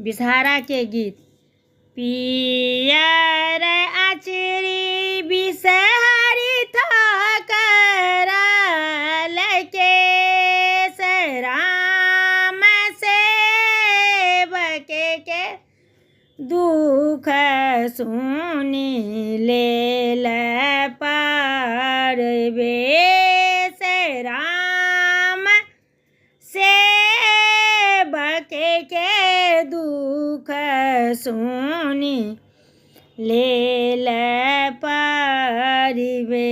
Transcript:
बिसहारा के गीत। पियर आचरी बिसहरी था करल के राम सेवक के दुख सुनी लेल पारवे से राम सेवक के दुख सुनी लेल पारवे।